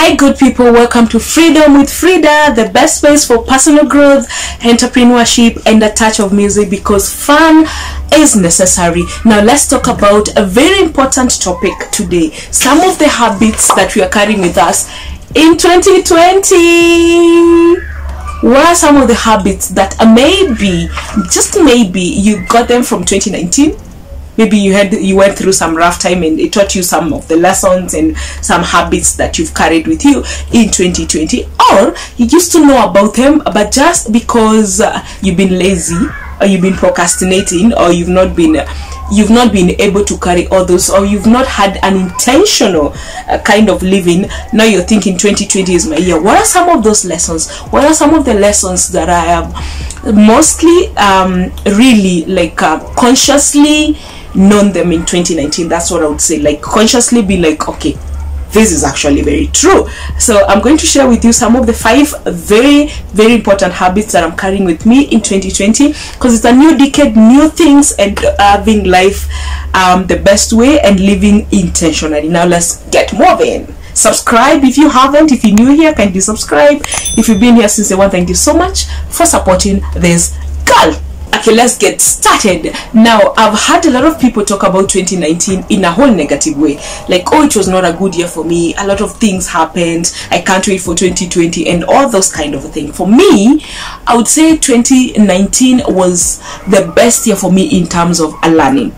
Hi good people, welcome to Freedom with Fridah, the best place for personal growth, entrepreneurship and a touch of music, because fun is necessary. Now let's talk about a very important topic today. Some of the habits that we are carrying with us in 2020. What are some of the habits that maybe, just maybe, you got them from 2019? Maybe you went through some rough time and it taught you some of the lessons and some habits that you've carried with you in 2020, or you used to know about them, but just because you've been lazy or you've been procrastinating or you've not been able to carry all those, or you've not had an intentional kind of living. Now you're thinking 2020 is my year. What are some of those lessons? What are some of the lessons that I have mostly really consciously known them in 2019? That's what I would say. Like, consciously be like, okay, this is actually very true. So I'm going to share with you some of the 5 very, very important habits that I'm carrying with me in 2020, because it's a new decade, new things, and having life the best way and living intentionally. Now let's get moving. Subscribe if you haven't. If you're new here, kindly subscribe. If you've been here since day one, thank you so much for supporting this girl. Okay, let's get started. Now, I've had a lot of people talk about 2019 in a whole negative way. Like, oh, it was not a good year for me. A lot of things happened. I can't wait for 2020 and all those kind of things. For me, I would say 2019 was the best year for me in terms of learning.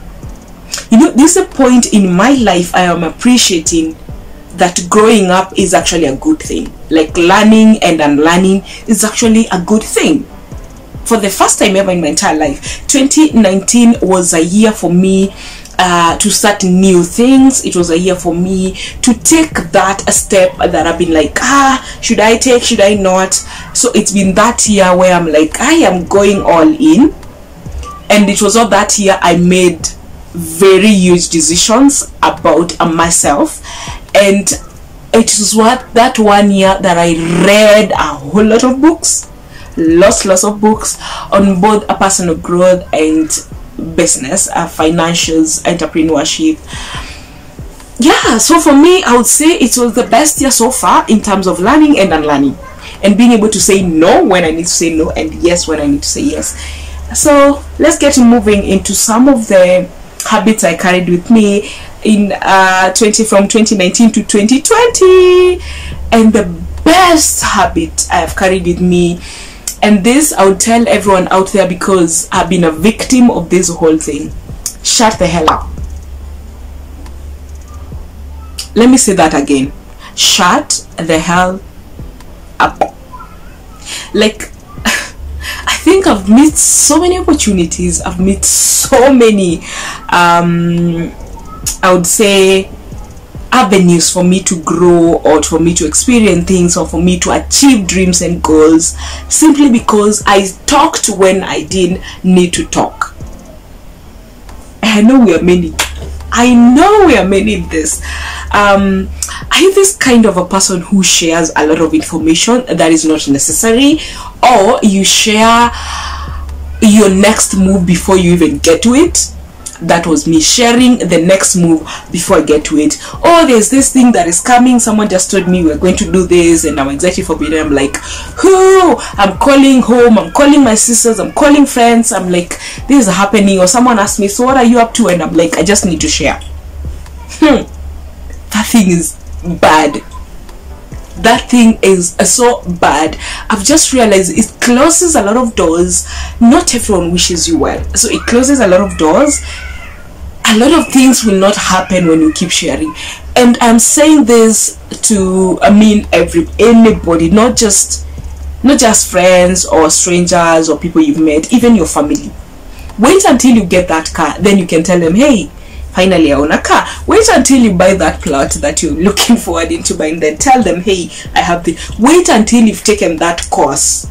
You know, this is a point in my life I am appreciating that growing up is actually a good thing. Like, learning and unlearning is actually a good thing. For the first time ever in my entire life, 2019 was a year for me to start new things. It was a year for me to take that a step that I've been like, should I take, should I not? So it's been that year where I'm like, I am going all in. And it was all that year I made very huge decisions about myself. And it was that 1 year that I read a whole lot of books. Lots of books on both a personal growth and business, financials, entrepreneurship. Yeah, so for me, I would say it was the best year so far in terms of learning and unlearning, and being able to say no when I need to say no and yes when I need to say yes. So let's get moving into some of the habits I carried with me in from 2019 to 2020, and the best habit I have carried with me. And this I would tell everyone out there, because I've been a victim of this whole thing. Shut the hell up. Let me say that again. Shut the hell up. Like, I think I've missed so many opportunities. I've missed so many I would say avenues for me to grow, or for me to experience things, or for me to achieve dreams and goals, simply because I talked when I didn't need to talk. I know we are many. I know we are many in this. I'm this kind of a person who shares a lot of information that is not necessary, or you share your next move before you even get to it. That was me sharing the next move before I get to it. Oh, there's this thing that is coming. Someone just told me we're going to do this, and I'm excited for it. I'm like, who? I'm calling home. I'm calling my sisters. I'm calling friends. I'm like, this is happening. Or someone asked me, so what are you up to? And I'm like, I just need to share. That thing is bad. That thing is so bad. I've just realized it closes a lot of doors. Not everyone wishes you well, so it closes a lot of doors. A lot of things will not happen when you keep sharing. And I'm saying this to anybody, not just friends or strangers or people you've met, even your family. Wait until you get that car, then you can tell them, hey, finally I own a car. Wait until you buy that plot that you're looking forward into buying, then tell them, hey, I have the. Wait until you've taken that course,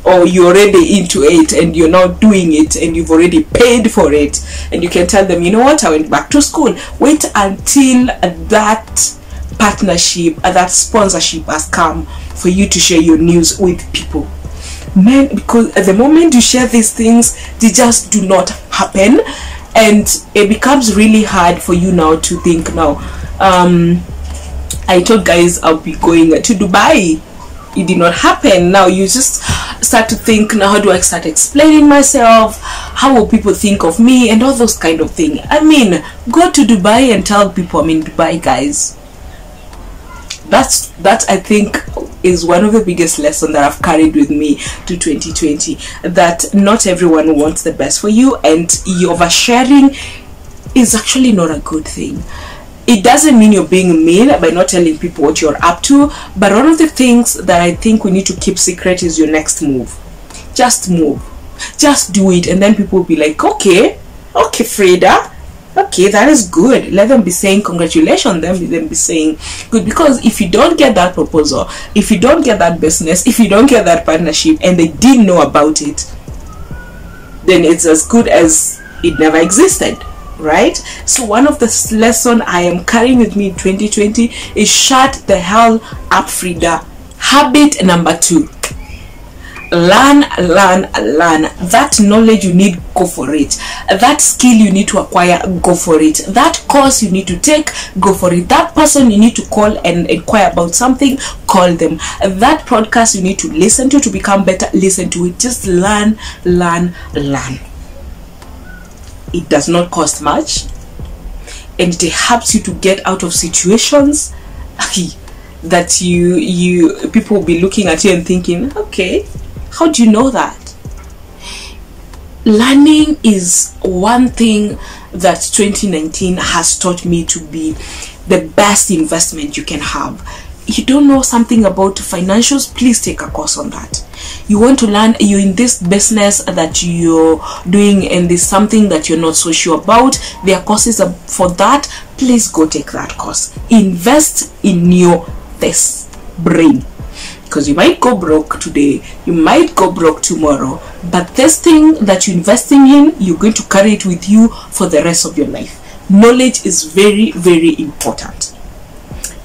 or you're already into it and you're now doing it and you've already paid for it, and you can tell them, you know what, I went back to school. Wait until that partnership, that sponsorship has come for you to share your news with people. Man, because at the moment you share these things, they just do not happen. And it becomes really hard for you now to think now, I told guys I'll be going to Dubai. It did not happen. Now you just start to think, now how do I start explaining myself? How will people think of me? And all those kind of things. I mean, go to Dubai and tell people I'm in Dubai, guys. That I think is one of the biggest lessons that I've carried with me to 2020. That not everyone wants the best for you, and your oversharing is actually not a good thing. It doesn't mean you're being mean by not telling people what you're up to, but one of the things that I think we need to keep secret is your next move. Just move. Just do it, and then people will be like, okay, Fridah, okay, that is good. Let them be saying congratulations, then be saying good. Because if you don't get that proposal, if you don't get that business, if you don't get that partnership, and they didn't know about it, then it's as good as it never existed. Right? So one of the lessons I am carrying with me in 2020 is shut the hell up, Fridah. Habit number 2. Learn. That knowledge you need, go for it. That skill you need to acquire, go for it. That course you need to take, go for it. That person you need to call and inquire about something, call them. That podcast you need to listen to become better, listen to it. Just learn. It does not cost much, and it helps you to get out of situations that you people will be looking at you and thinking, okay, how do you know that? Learning is one thing that 2019 has taught me to be the best investment you can have. You don't know something about financials, please take a course on that. You want to learn, you're in this business that you're doing and there's something that you're not so sure about, there are courses for that, please go take that course. Invest in your brain, because you might go broke today, you might go broke tomorrow, but this thing that you're investing in, you're going to carry it with you for the rest of your life. Knowledge is very, very important.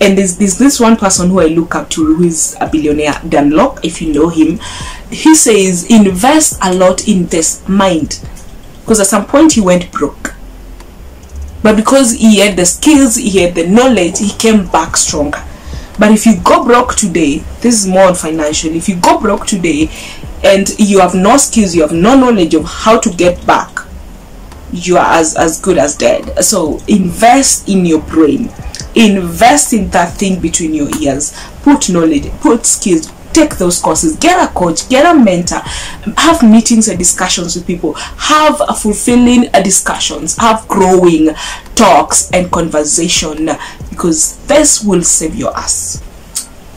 And there's this one person who I look up to who is a billionaire, Dan Locke, if you know him. He says invest a lot in this mind, because at some point he went broke, but because he had the skills, he had the knowledge, he came back stronger. But if you go broke today, this is more on financial, if you go broke today and you have no skills, you have no knowledge of how to get back, you are as good as dead. So invest in your brain. Invest in that thing between your ears. Put knowledge, put skills, take those courses, get a coach, get a mentor, have meetings and discussions with people, have a fulfilling discussions, have growing talks and conversation, because this will save your ass.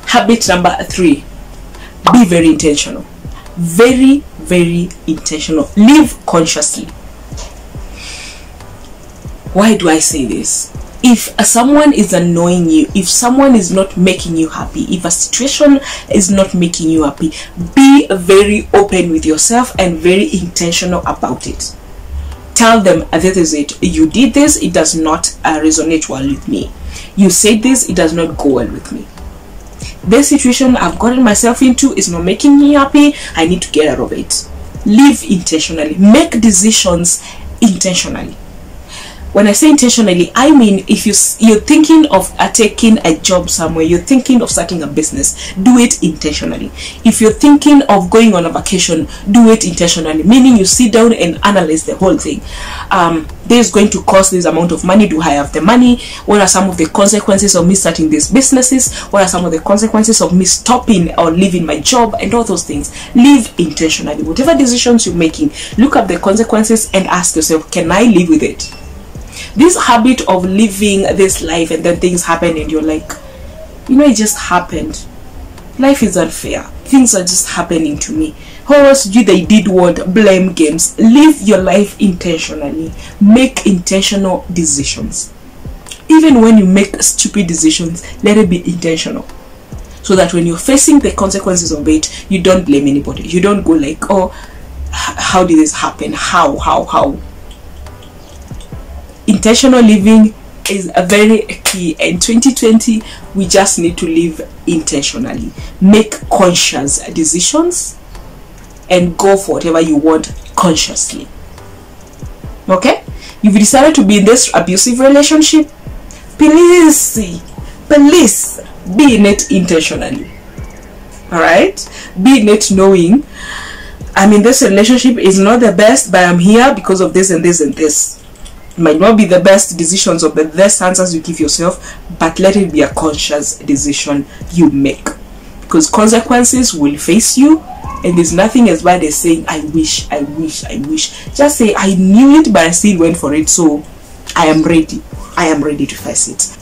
Habit number 3, be very intentional. Very, very intentional. Live consciously. Why do I say this? If someone is annoying you, if someone is not making you happy, if a situation is not making you happy, be very open with yourself and very intentional about it. Tell them, this is it. You did this, it does not resonate well with me. You said this, it does not go well with me. This situation I've gotten myself into is not making me happy. I need to get out of it. Live intentionally. Make decisions intentionally. When I say intentionally, I mean if you're thinking of taking a job somewhere, you're thinking of starting a business, do it intentionally. If you're thinking of going on a vacation, do it intentionally, meaning you sit down and analyze the whole thing. This is going to cost this amount of money. Do I have the money? What are some of the consequences of me starting these businesses? What are some of the consequences of me stopping or leaving my job, and all those things? Live intentionally. Whatever decisions you're making, look at the consequences and ask yourself, can I live with it? This habit of living this life and then things happen and you're like, you know, it just happened. Life is unfair. Things are just happening to me. How else they did what? Blame games. Live your life intentionally. Make intentional decisions. Even when you make stupid decisions, let it be intentional. So that when you're facing the consequences of it, you don't blame anybody. You don't go like, oh, how did this happen? How? Intentional living is a very key. In 2020, we just need to live intentionally. Make conscious decisions and go for whatever you want consciously. Okay? You've decided to be in this abusive relationship, please Please be in it intentionally. All right, be in it knowing, I mean, this relationship is not the best, but I'm here because of this and this and this. It might not be the best decisions or the best answers you give yourself, but let it be a conscious decision you make, because consequences will face you. And there's nothing as bad as saying I wish. Just say I knew it, but I still went for it, so I am ready to face it.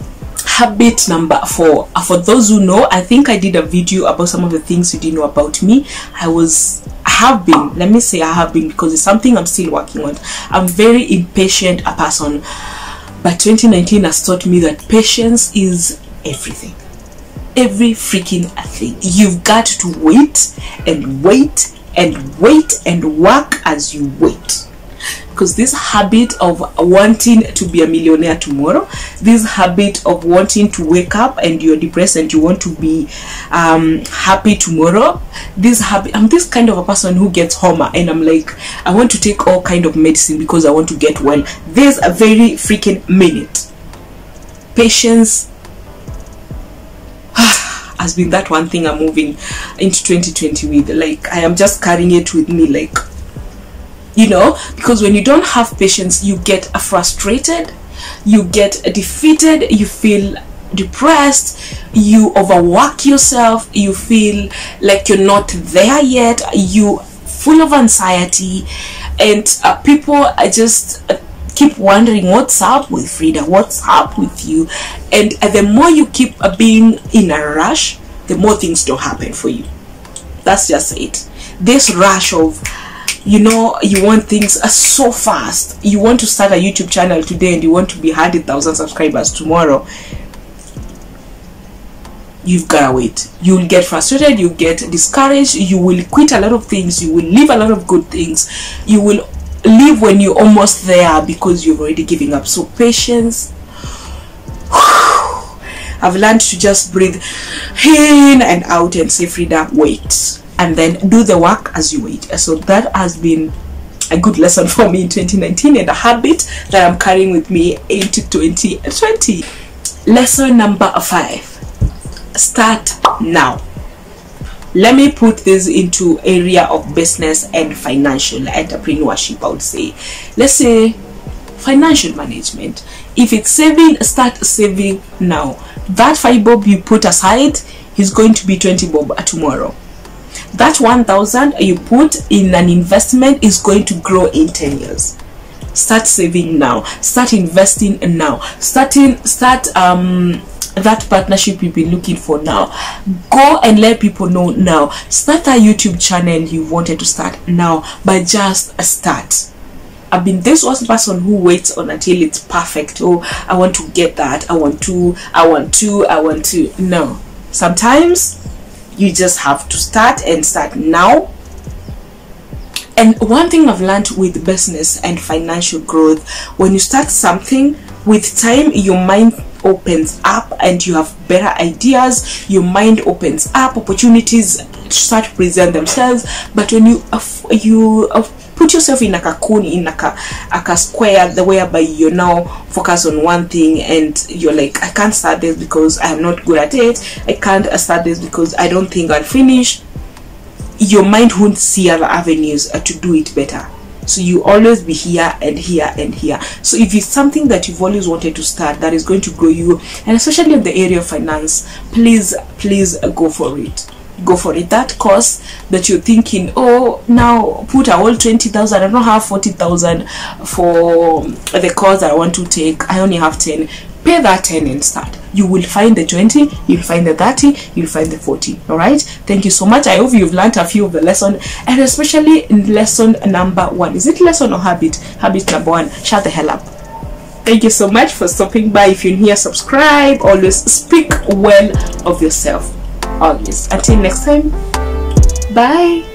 Habit number 4. For those who know, I think I did a video about some of the things you didn't know about me. I have been, because it's something I'm still working on. I'm very impatient a person, but 2019 has taught me that patience is everything. Every freaking thing. You've got to wait and wait and wait and work as you wait. Because this habit of wanting to be a millionaire tomorrow, this habit of wanting to wake up and you're depressed and you want to be happy tomorrow, this habit, I'm this kind of a person who gets homer, and I'm like, I want to take all kind of medicine because I want to get well. There's a very freaking minute. Patience has been that one thing I'm moving into 2020 with. Like, I am just carrying it with me, like, you know, because when you don't have patience, you get frustrated, you get defeated, you feel depressed, you overwork yourself, you feel like you're not there yet, you full of anxiety, and people just keep wondering what's up with Fridah, what's up with you. And the more you keep being in a rush, the more things don't happen for you. That's just it. This rush of, you know, you want things so fast. You want to start a YouTube channel today and you want to be 100,000 subscribers tomorrow. You've got to wait. You'll get frustrated, you get discouraged, you will quit a lot of things, you will leave a lot of good things, you will leave when you're almost there because you've already given up. So patience. I've learned to just breathe in and out and say, Fridah, wait, and then do the work as you wait. So that has been a good lesson for me in 2019, and a habit that I'm carrying with me into 2020. Lesson number 5. Start now. Let me put this into area of business and financial entrepreneurship. I would say, let's say financial management. If it's saving, start saving now. That 5 bob you put aside is going to be 20 bob tomorrow. That 1,000 you put in an investment is going to grow in 10 years. Start saving now. Start investing now. Start that partnership you've been looking for now. Go and let people know now. Start a YouTube channel you wanted to start now, but just start. I've been this one person who waits on until it's perfect. Oh, I want to get that, I want to. No, sometimes you just have to start, and start now. And one thing I've learned with business and financial growth, when you start something, with time your mind opens up and you have better ideas, your mind opens up, opportunities start to present themselves. But when you put yourself in a cocoon, in a square, the whereby you're now focused on one thing, and you're like, I can't start this because I'm not good at it, I can't start this because I don't think I'll finish, your mind won't see other avenues to do it better. So you always be here and here and here. So if it's something that you've always wanted to start that is going to grow you, and especially in the area of finance, please go for it. Go for it. That course that you're thinking, oh, now put a whole 20,000, I don't have 40,000 for the course that I want to take, I only have 10. Pay that 10 and start. You will find the 20, you'll find the 30, you'll find the 40. All right, thank you so much. I hope you've learned a few of the lesson, and especially in lesson number 1. Is it lesson or habit? Habit number 1. Shut the hell up. Thank you so much for stopping by. If you're new here, subscribe. Always speak well of yourself. Always. Until next time, bye.